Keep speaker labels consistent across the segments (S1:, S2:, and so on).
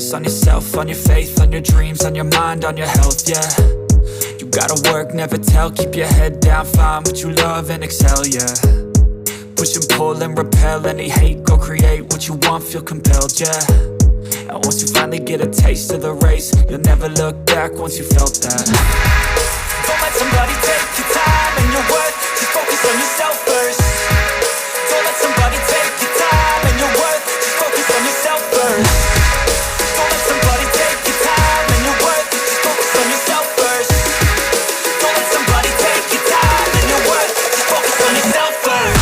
S1: focus on yourself, on your faith, on your dreams, on your mind, on your health, yeah. You gotta work, never tell, keep your head down, find what you love and excel, yeah. Push and pull and repel any hate, go create what you want, feel compelled, yeah. And once you finally get a taste of the race, you'll never look back once you felt that. Don't let somebody take your time and your worth, just focus on yourself first. Don't let somebody take your time and your worth, just focus on yourself first. Don't let somebody take your time and your worth, just focus on yourself first. Don't let somebody take your time and your worth, just focus on yourself first.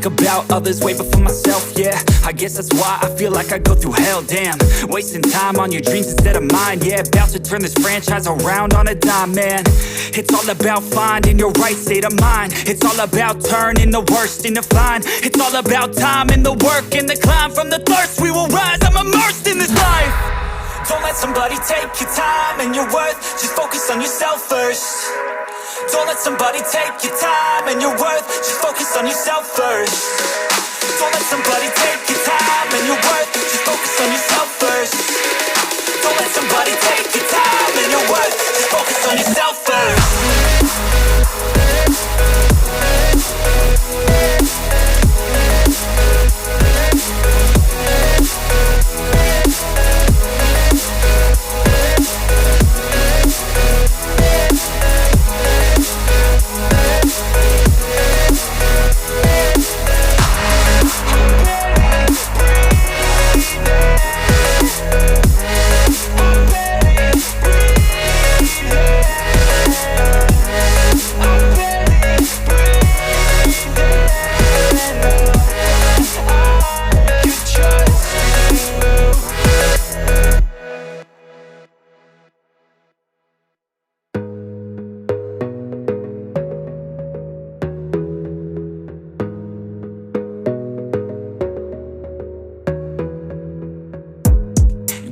S1: About others way before myself, yeah. I guess that's why I feel like I go through hell, damn. Wasting time on your dreams instead of mine, yeah. About to turn this franchise around on a dime, man. It's all about finding your right state of mind. It's all about turning the worst into fine. It's all about time and the work and the climb. From the thirst we will rise, I'm immersed in this life. Don't let somebody take your time and your worth, just focus on yourself first. Don't let somebody take your time and your worth, just focus on yourself first. Don't let somebody take your time and your worth, just focus on yourself first. Don't let somebody take your time and your worth, just focus on yourself first.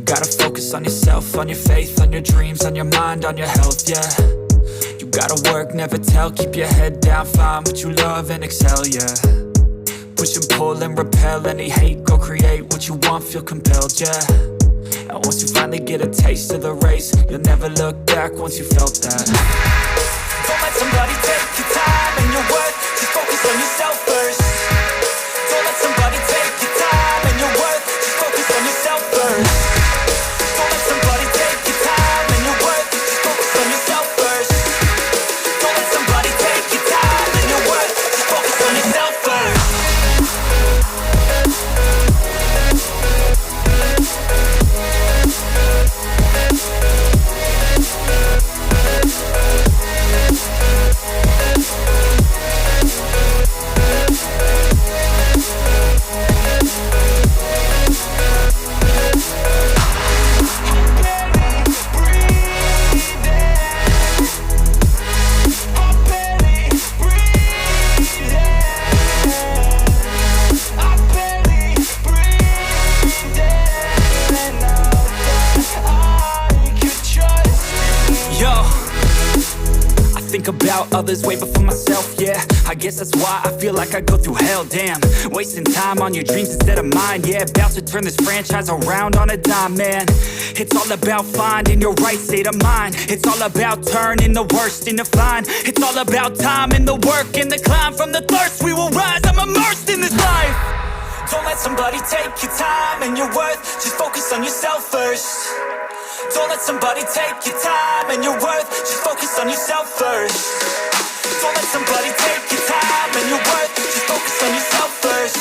S1: Gotta focus on yourself, on your faith, on your dreams, on your mind, on your health, yeah. You gotta work, never tell, keep your head down, find what you love and excel, yeah. Push and pull and repel any hate, go create what you want, feel compelled, yeah. And once you finally get a taste of the race, you'll never look back once you felt that. Don't let somebody take your time and your worth, just focus on yourself first. Don't let somebody take your time and your worth, just focus on yourself first. Don't let somebody take your time and your worth, just focus on yourself first. Don't let somebody take your time and your worth, just focus on yourself about others way before myself, yeah. I guess that's why I feel like I go through hell, damn. Wasting time on your dreams instead of mine, yeah. About to turn this franchise around on a dime, man. It's all about finding your right state of mind. It's all about turning the worst into fine. It's all about time and the work and the climb. From the thirst we will rise, I'm immersed in this life. Don't let somebody take your time and your worth, just focus on yourself first. Don't let somebody take your time and your worth, just focus on yourself first. Don't let somebody take your time and your worth, just focus on yourself first.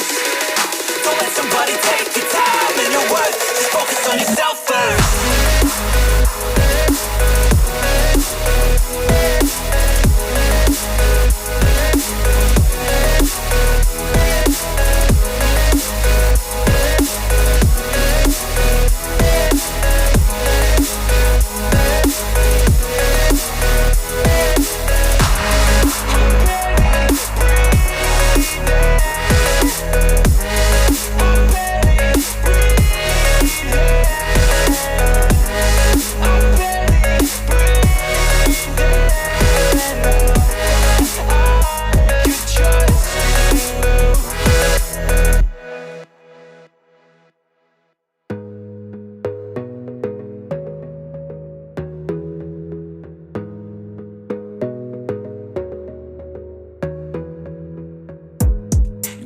S1: Don't let somebody take your time and your worth, just focus on yourself first.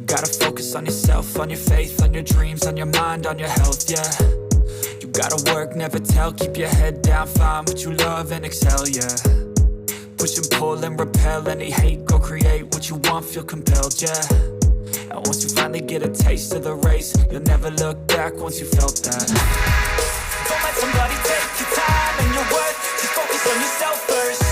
S1: gotta focus on yourself, on your faith, on your dreams, on your mind, on your health, yeah. You gotta work, never tell, keep your head down, find what you love and excel, yeah. Push and pull and repel any hate, go create what you want, feel compelled, yeah. And once you finally get a taste of the race, you'll never look back once you felt that. Don't let somebody take your time and your worth, just focus on yourself first.